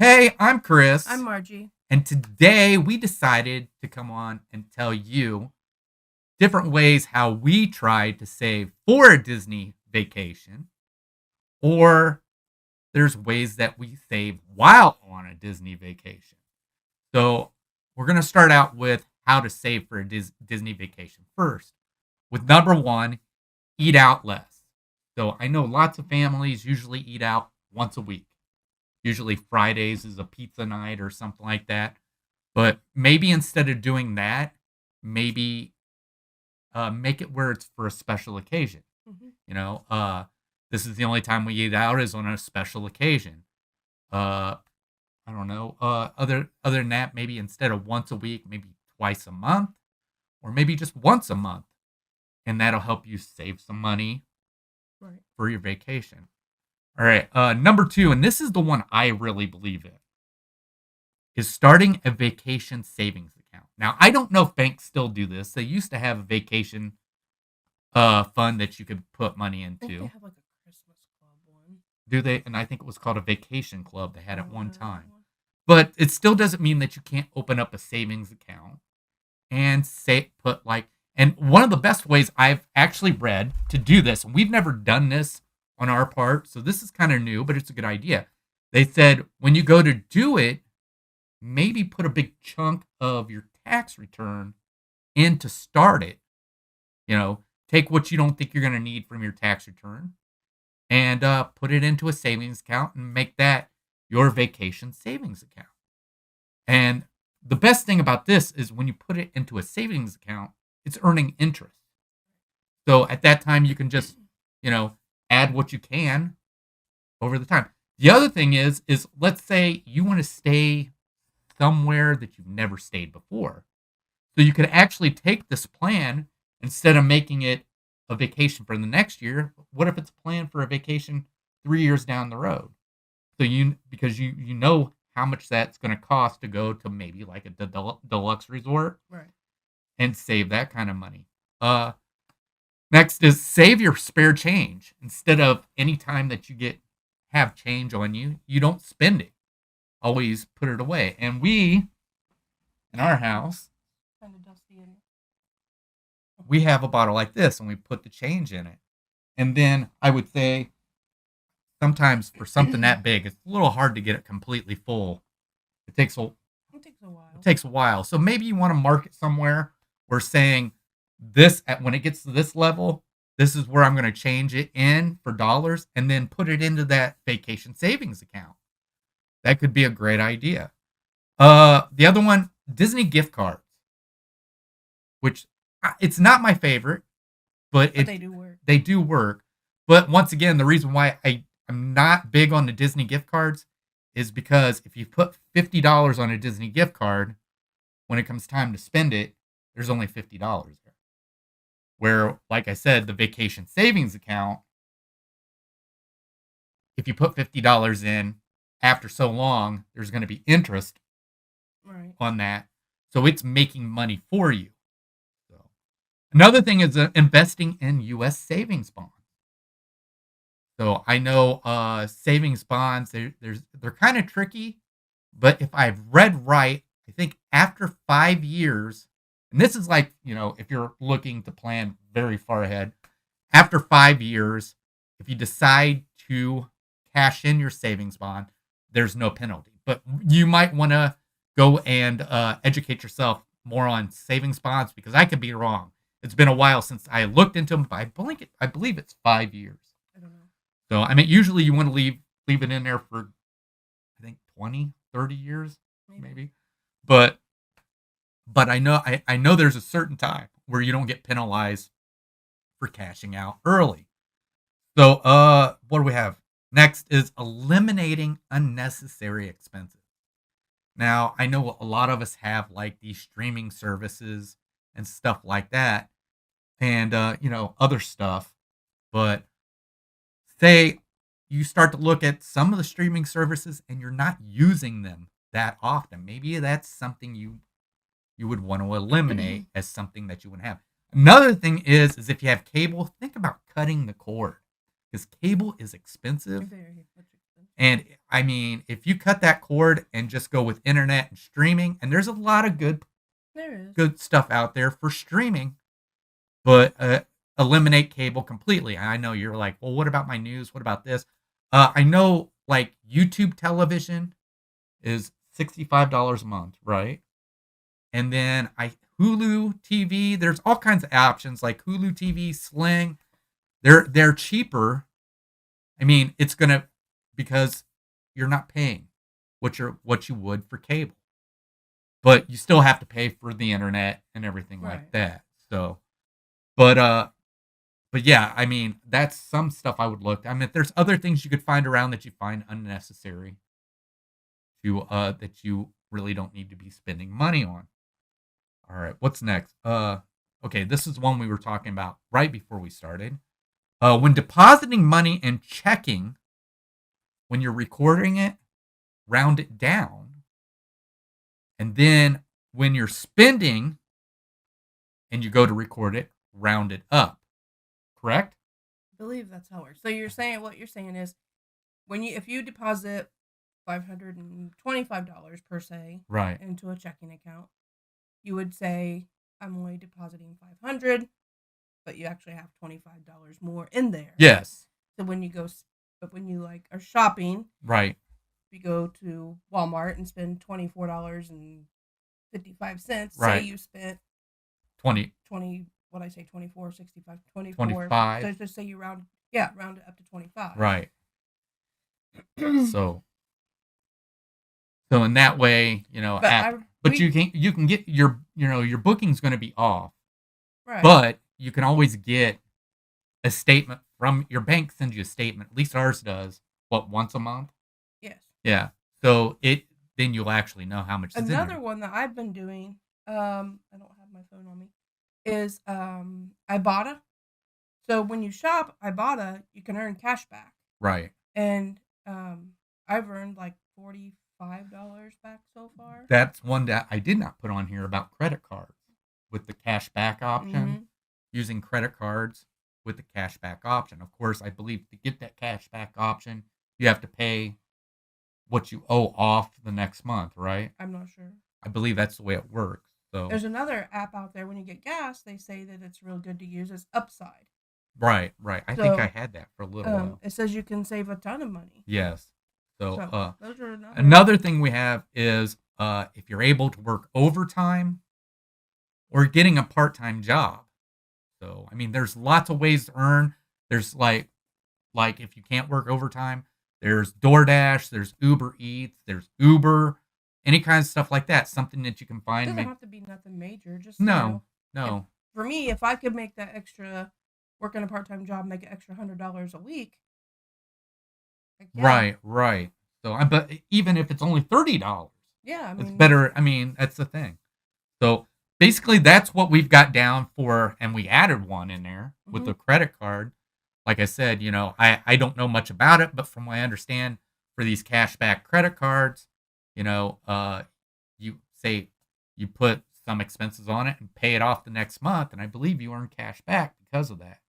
Hey, I'm Chris, I'm Margie. and today we decided to come on and tell you different ways how we tried to save for a Disney vacation, or there's ways that we save while on a Disney vacation. So, we're going to start out with how to save for a Disney vacation first. With number one, eat out less. So, I know lots of families usually eat out once a week. Usually Fridays is a pizza night or something like that. But maybe instead of doing that, maybe make it where it's for a special occasion. hmm You know, this is the only time we eat out is on a special occasion. Uh, I don't know. Other than that, maybe instead of once a week, maybe twice a month, or maybe just once a month, and that'll help you save some money Right. for your vacation. All right, number two, and this is the one I really believe in, is starting a vacation savings account. Now, I don't know if banks still do this. They used to have a vacation fund that you could put money I think they into. have like a Christmas club one. Do they? And I think it was called a vacation club they had at one I don't time. know. But it still doesn't mean that you can't open up a savings account and say put like and one of the best ways I've actually read to do this, and we've never done this on our part, so this is kind of new, but it's a good idea. They said when you go to do it, maybe put a big chunk of your tax return in to start it. You know, take what you don't think you're going to need from your tax return and put it into a savings account and make that your vacation savings account. And the best thing about this is when you put it into a savings account, it's earning interest. So at that time, you can just, you know, add what you can over the time. The other thing is let's say you want to stay somewhere that you've never stayed before. So you could actually take this plan instead of making it a vacation for the next year. What if it's a plan for a vacation 3 years down the road? So because you know how much that's going to cost to go to maybe like a deluxe resort Right. and save that kind of money. Uh, Next is save your spare change instead of any time that you have change on you, you don't spend it. Always put it away. And we in our house Kind of dusty in we have a bottle like this and we put the change in it. And then I would say sometimes for something that big, it's a little hard to get it completely full. It takes a It takes a while. it takes a while. So maybe you want to mark it somewhere where saying this at when it gets to this level, this is where I'm going to change it in for dollars and then put it into that vacation savings account. That could be a great idea. The other one, Disney gift cards, which it's not my favorite, but But they do work. they do work. But once again, the reason why I'm not big on the Disney gift cards is because if you put $50 on a Disney gift card, when it comes time to spend it, there's only $50 there. Where, like I said, the vacation savings account, if you put $50 in after so long, there's going to be interest Right. on that. So it's making money for you. So another thing is investing in U.S. savings bonds. So I know savings bonds they're kind of tricky, but if I've read right, I think after 5 years, and this is like if you're looking to plan very far ahead, after 5 years, if you decide to cash in your savings bond, there's no penalty. But you might want to go and educate yourself more on savings bonds because I could be wrong. It's been a while since I looked into them, but I believe it's 5 years. I don't know. So, I mean, usually you want to leave it in there for, I think, 20, 30 years, maybe. But I know there's a certain time where you don't get penalized for cashing out early. So, what do we have? Next is eliminating unnecessary expenses. Now, I know a lot of us have like these streaming services and stuff like that and other stuff, but say you start to look at some of the streaming services and you're not using them that often. Maybe that's something you would want to eliminate as something that you would have. Another thing is if you have cable, think about cutting the cord because cable is expensive. Very much expensive. And I mean, if you cut that cord and just go with internet and streaming, and there's a lot of There is. good stuff out there for streaming, but eliminate cable completely. And I know you're like, well, what about my news? What about this? I know like YouTube television is $65 a month, right? And then I Hulu TV, there's all kinds of options like Hulu TV, Sling. They're cheaper. I mean, it's gonna because you're not paying what you would for cable, but you still have to pay for the internet and everything like Right. that. So, but but yeah, I mean, that's some stuff I would look. I mean, there's other things you could find around that you find unnecessary to that you really don't need to be spending money on. All right, what's next? Okay, this is one we were talking about right before we started. When depositing money and checking, when you're recording it, round it down. And then when you're spending and you go to record it, round it up. Correct? I believe that's how it works. So what you're saying is if you deposit $525 per se Right. into a checking account, you would say I'm only depositing 500, but you actually have $25 more in there. Yes. So when you like are shopping, Right. you go to Walmart and spend $24.55. Right. Say you spent 20. 20. What I say, 24, 65, 24. 25. So just say you round it up to 25. Right. So in that way, but you can get your booking's going to be off, right. but you can always get a statement from your bank. Sends you a statement. At least ours does. What, once a month? Yes. Yeah. So then you'll actually know how much is in there. Another one that I've been doing, I don't have my phone on me, is Ibotta. So when you shop Ibotta, you can earn cash back. Right. And I've earned like $45 back so far. That's one that I did not put on here about credit cards with the cash back option. Mm-hmm. Using credit cards with the cash back option. Of course, I believe to get that cash back option, you have to pay what you owe off the next month, right? I'm not sure. I believe that's the way it works. So there's another app out there when you get gas, they say that it's real good to use as Upside. Right. I think I had that for a little while. It says you can save a ton of money. Yes. So those are another thing we have is if you're able to work overtime or getting a part-time job. So, I mean, there's lots of ways to earn. There's like if you can't work overtime, there's DoorDash, there's Uber Eats, there's Uber, any kind of stuff like that. Something that you can find. It doesn't have to be nothing major. Just no. For me, if I could make that extra, working a part-time job, make an extra $100 a week. Yeah. Right. So, but even if it's only $30, yeah, it's better. I mean, that's the thing. So basically, that's what we've got down for, and we added one in there with the credit card. Like I said, I don't know much about it, but from what I understand, for these cashback credit cards, you say you put some expenses on it and pay it off the next month, and I believe you earn cash back because of that.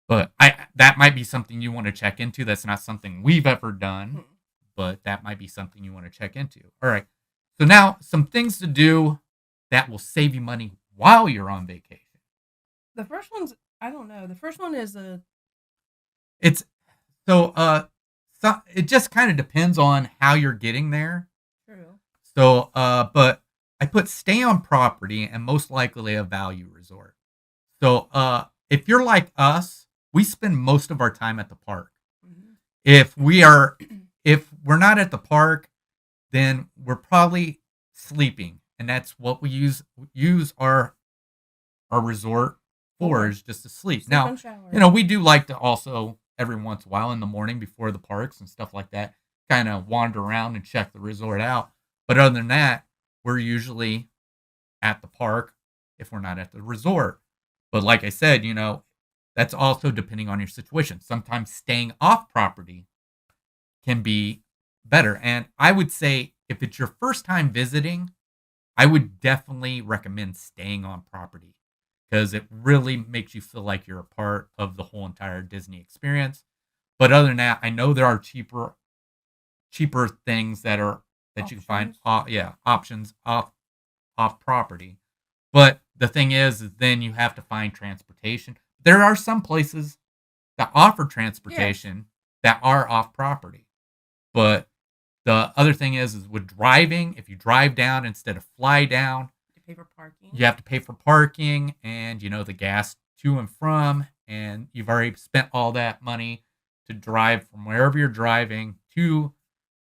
But that might be something you want to check into. That's not something we've ever done, but that might be something you want to check into. All right. So now some things to do that will save you money while you're on vacation. The first one's, I don't know. The first one is it just kind of depends on how you're getting there. True. So, but I put stay on property and most likely a value resort. So, if you're like us, we spend most of our time at the park. Mm-hmm. If we're not at the park, then we're probably sleeping, and that's what we use our resort for, is just to sleep. Now, we do like to also every once in a while in the morning before the parks and stuff like that, kind of wander around and check the resort out. But other than that, we're usually at the park if we're not at the resort. But like I said, that's also depending on your situation. Sometimes staying off property can be better. And I would say if it's your first time visiting, I would definitely recommend staying on property because it really makes you feel like you're a part of the whole entire Disney experience. But other than that, I know there are cheaper cheaper things that you can find, options off property. But the thing is then you have to find transportation. There are some places that offer Yes. transportation that are off property. But the other thing is with driving, if you drive down instead of fly down, You pay for parking. you have to pay for parking and the gas to and from, and you've already spent all that money to drive from wherever you're driving to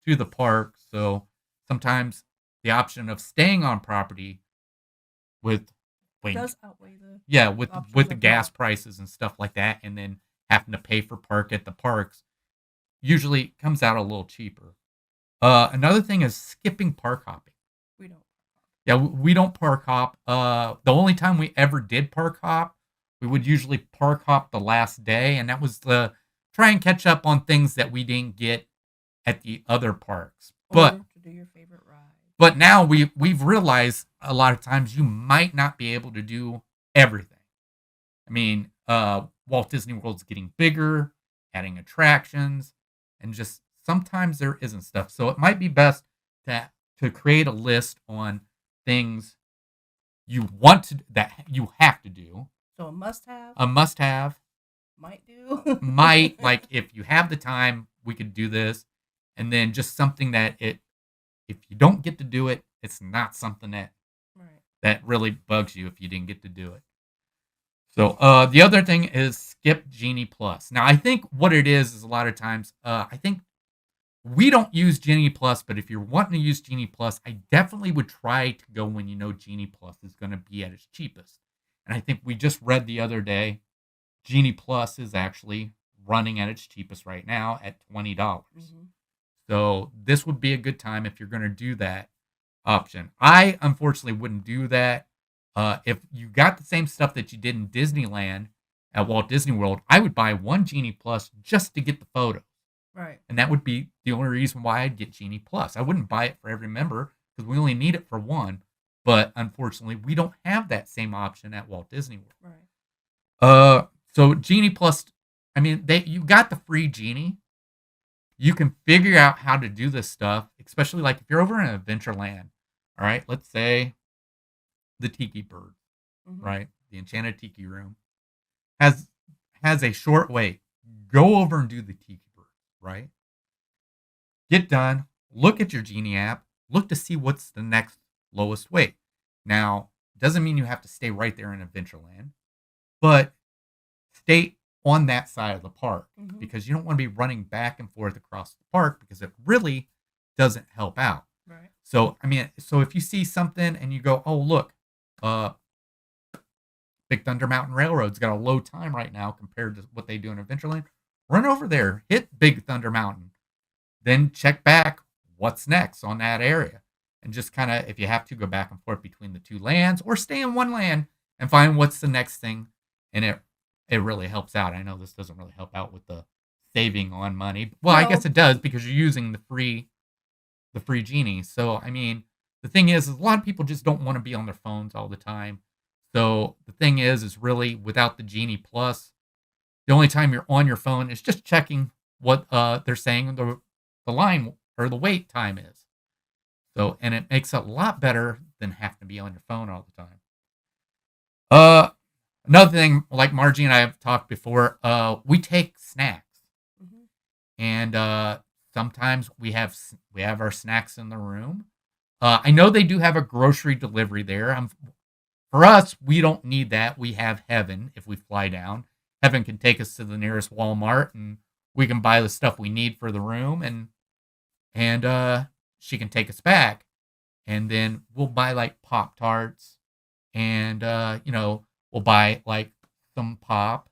the park. So sometimes the option of staying on property with when Does outweigh the yeah, with options the of gas not. prices and stuff like that, and then having to pay for park at the parks usually comes out a little cheaper. Another thing is skipping park hopping. We don't. Yeah, we don't park hop. The only time we ever did park hop, we would usually park hop the last day, and that was to try and catch up on things that we didn't get at the other parks. But Or to do your favorite ride. but now we've realized a lot of times you might not be able to do everything. I mean, Walt Disney World's getting bigger, adding attractions, and just sometimes there isn't stuff. So it might be best to create a list on things that you have to do. So a must have. A must have, Might do. might like if you have the time, we could do this, and then just something that if you don't get to do it, it's not something Right. that really bugs you if you didn't get to do it. So the other thing is skip Genie Plus. Now I think what it is a lot of times I think we don't use Genie Plus, but if you're wanting to use Genie Plus, I definitely would try to go when you know Genie Plus is going to be at its cheapest. And I think we just read the other day, Genie Plus is actually running at its cheapest right now at $20. Mhm. So this would be a good time if you're going to do that option. I unfortunately wouldn't do that. If you got the same stuff that you did in Disneyland at Walt Disney World, I would buy one Genie Plus just to get the photo. Right. And that would be the only reason why I'd get Genie Plus. I wouldn't buy it for every member because we only need it for one. But unfortunately, we don't have that same option at Walt Disney World. Right. So Genie Plus, I mean, you got the free Genie. You can figure out how to do this stuff, especially like if you're over in Adventureland. All right, let's say the Tiki Bird, Mhm. right? The Enchanted Tiki Room has a short wait. Go over and do the Tiki Bird, right? Get done. Look at your Genie app. Look to see what's the next lowest wait. Now, doesn't mean you have to stay right there in Adventureland, but stay on that side of the park Mhm. because you don't want to be running back and forth across the park because it really doesn't help out. Right. So, I mean, if you see something and you go, oh, look, Big Thunder Mountain Railroad's got a low time right now compared to what they do in Adventureland, run over there, hit Big Thunder Mountain, then check back what's next on that area. And just kind of, if you have to, go back and forth between the two lands or stay in one land and find what's the next thing. And it really helps out. I know this doesn't really help out with the saving on money. Well, I guess No. it does because you're using the free Genie. So, I mean, the thing is a lot of people just don't want to be on their phones all the time. So the thing is really without the Genie Plus, the only time you're on your phone is just checking what they're saying the line or the wait time is. So, and it makes it a lot better than having to be on your phone all the time. Another thing, like Margie and I have talked before, we take snacks, Mhm. and sometimes we have our snacks in the room. I know they do have a grocery delivery there. For us, we don't need that. We have Heaven if we fly down. Heaven can take us to the nearest Walmart, and we can buy the stuff we need for the room, and she can take us back, and then we'll buy like Pop Tarts, and we'll buy like some pop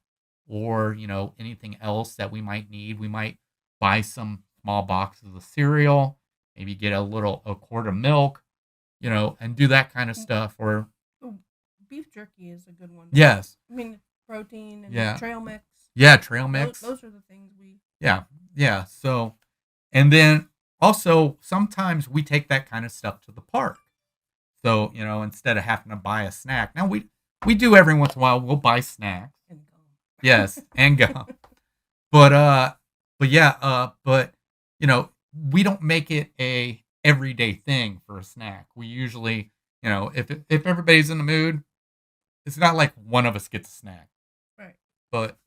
or anything else that we might need. We might buy some small boxes of cereal, maybe get a quart of milk, and do that kind of stuff. Or Oh, beef jerky is a good one. yes, I mean, protein and Yeah. trail mix. yeah, trail mix. Those are the things we. Yeah. So, and then also sometimes we take that kind of stuff to the park. So, instead of having to buy a snack. Now we do every once in a while, we'll buy snacks. And go. Yes, and go. But yeah, but we don't make it a everyday thing for a snack. We usually, if everybody's in the mood, it's not like one of us gets a snack. Right. But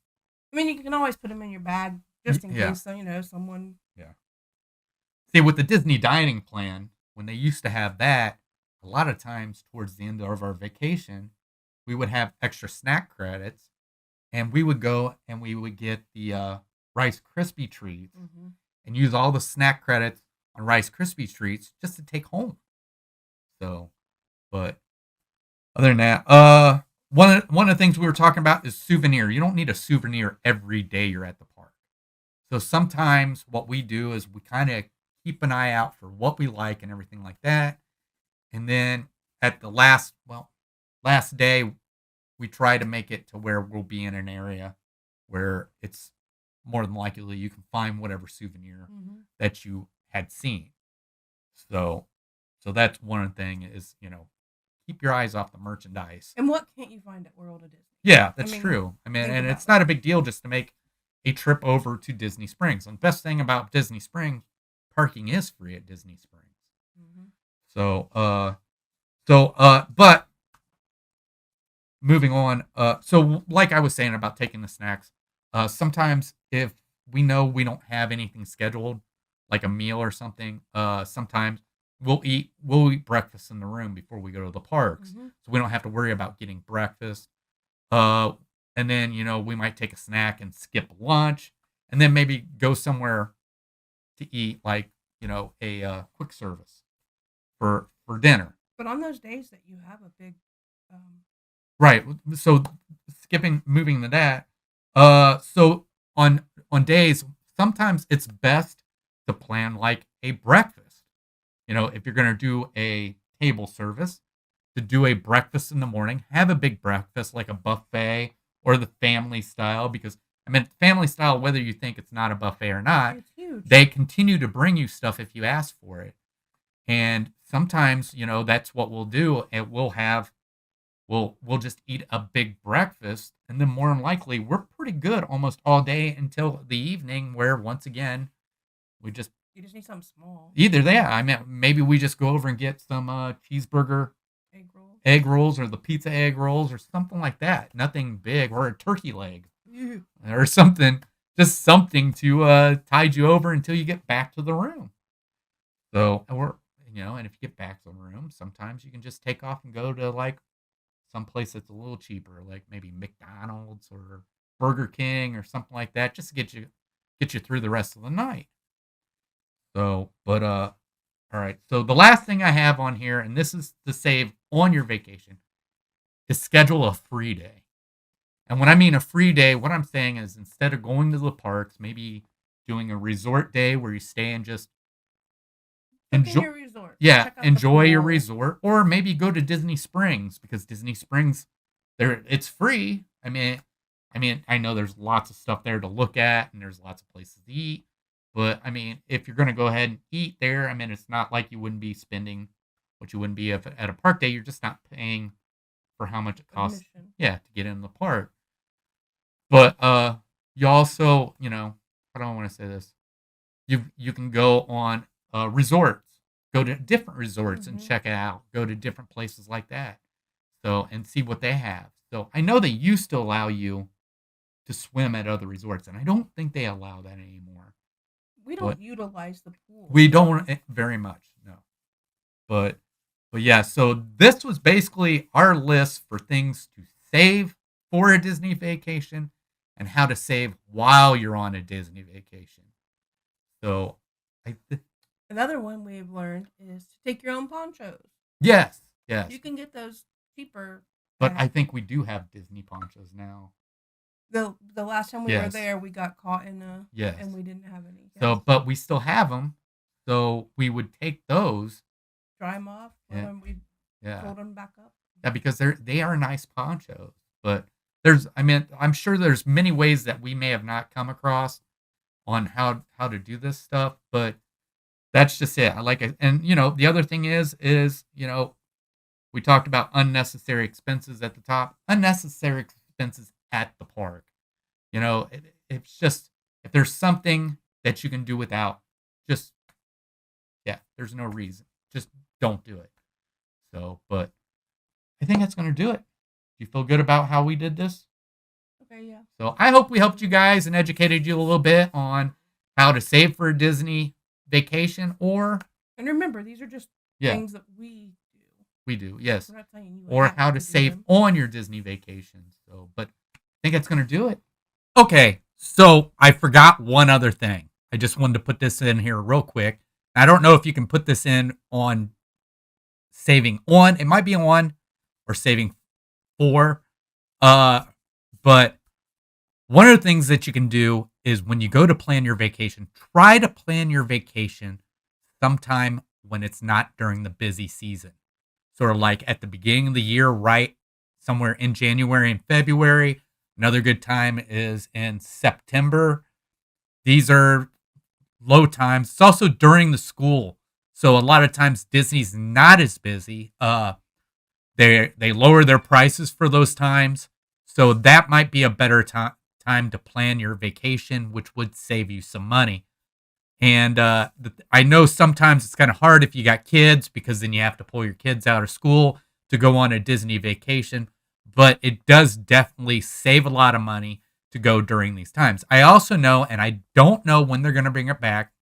I mean, you can always put them in your bag just in yeah, case, someone. yeah. See, with the Disney dining plan, when they used to have that, a lot of times towards the end of our vacation, we would have extra snack credits, and we would go and we would get the Rice Krispie treats Mm-hmm. and use all the snack credits on Rice Krispie treats just to take home. So, but other than that, one of the things we were talking about is souvenir. You don't need a souvenir every day you're at the park. So sometimes what we do is we kind of keep an eye out for what we like and everything like that. And then at the last day, we try to make it to where we'll be in an area where it's more than likely you can find whatever souvenir Mm-hmm. that you had seen. So that's one thing is, keep your eyes off the merchandise. And what can't you find at World of Disney? Yeah, that's I mean, true. I mean, think and about it's not a big deal just to make a trip over to Disney Springs. And the best thing about Disney Springs, parking is free at Disney Springs. Mm-hmm. But moving on. So like I was saying about taking the snacks, sometimes if we know we don't have anything scheduled, like a meal or something, sometimes we'll eat breakfast in the room before we go to the parks, Mm-hmm. so we don't have to worry about getting breakfast. Uh, and then we might take a snack and skip lunch, and then maybe go somewhere to eat, like a quick service for dinner. But on those days that you have a big, Right. So moving to that. So on days, sometimes it's best to plan like a breakfast. If you're going to do a table service, to do a breakfast in the morning, have a big breakfast like a buffet or the family style, because family style, whether you think it's not a buffet or not, it's huge. they continue to bring you stuff if you ask for it. And sometimes, that's what we'll do. And we'll just eat a big breakfast, and then more than likely we're pretty good almost all day until the evening, where once again you just need something small. either that, maybe we just go over and get some cheeseburger Egg rolls. or the pizza egg rolls or something like that. Nothing big, or a turkey leg Ew. or something, just something to tide you over until you get back to the room. So, and if you get back to the room, sometimes you can just take off and go to like some place that's a little cheaper, like maybe McDonald's or Burger King or something like that, just to get you through the rest of the night. So, but all right. So the last thing I have on here, and this is to save on your vacation, is schedule a free day. And when I mean a free day, what I'm saying is, instead of going to the parks, maybe doing a resort day where you stay and just Enjoy your resort. yeah, Check out the enjoy your pool. resort, or maybe go to Disney Springs, because Disney Springs, it's free. I know there's lots of stuff there to look at, and there's lots of places to eat. But if you're going to go ahead and eat there, it's not like you wouldn't be spending what you wouldn't be if at a park day. You're just not paying for how much it costs, Admission. yeah, to get in the park. But you also, how do I want to say this? You can go on resorts, go to different resorts and Mhm. check it out. Go to different places like that, so and see what they have. So I know they used to allow you to swim at other resorts, and I don't think they allow that anymore. We don't utilize the pool. We don't very much, no. But yeah. So this was basically our list for things to save for a Disney vacation, and how to save while you're on a Disney vacation. So Another one we've learned is to take your own ponchos. yes. You can get those cheaper. But I think we do have Disney ponchos now. The last time we were Yes. there, we got caught in a Yes. and we didn't have any. So, Yes. but we still have them. So we would take those. Dry them off, Yeah. and we Yeah. fold them back up. Yeah, because they are nice ponchos. But I'm sure there's many ways that we may have not come across on how to do this stuff, but that's just it. And the other thing is we talked about unnecessary expenses at the top, unnecessary expenses at the park. It's just, if there's something that you can do without, just Yeah, there's no reason. Just don't do it. So, but I think that's going to do it. Do you feel good about how we did this? Okay, yeah. So I hope we helped you guys and educated you a little bit on how to save for a Disney vacation, or And remember, these are just things that we do. We do, yes. We're not telling you Or how to save them. on your Disney vacation. So, but I think that's going to do it. Okay, so I forgot one other thing. I just wanted to put this in here real quick. I don't know if you can put this in on saving on. It might be on or saving for. But one of the things that you can do is when you go to plan your vacation, try to plan your vacation sometime when it's not during the busy season. Sort of like at the beginning of the year, right? Somewhere in January and February. Another good time is in September. These are low times. It's also during the school. So a lot of times Disney's not as busy. They lower their prices for those times. So that might be a better time to plan your vacation, which would save you some money. And I know sometimes it's kind of hard if you got kids, because then you have to pull your kids out of school to go on a Disney vacation. But it does definitely save a lot of money to go during these times. I also know, and I don't know when they're going to bring it back,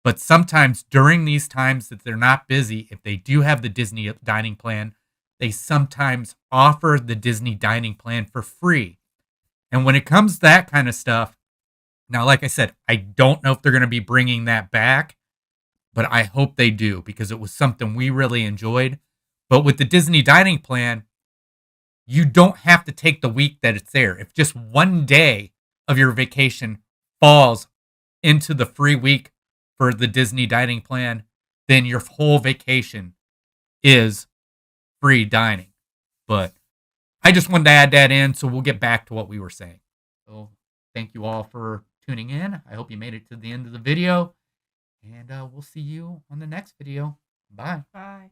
but sometimes during these times that they're not busy, if they do have the Disney dining plan, they sometimes offer the Disney dining plan for free. And when it comes to that kind of stuff, now, like I said, I don't know if they're going to be bringing that back, but I hope they do, because it was something we really enjoyed. But with the Disney dining plan, you don't have to take the week that it's there. If just one day of your vacation falls into the free week for the Disney dining plan, then your whole vacation is free dining. But I just wanted to add that in, so we'll get back to what we were saying. So thank you all for tuning in. I hope you made it to the end of the video, and we'll see you on the next video. Bye. Bye.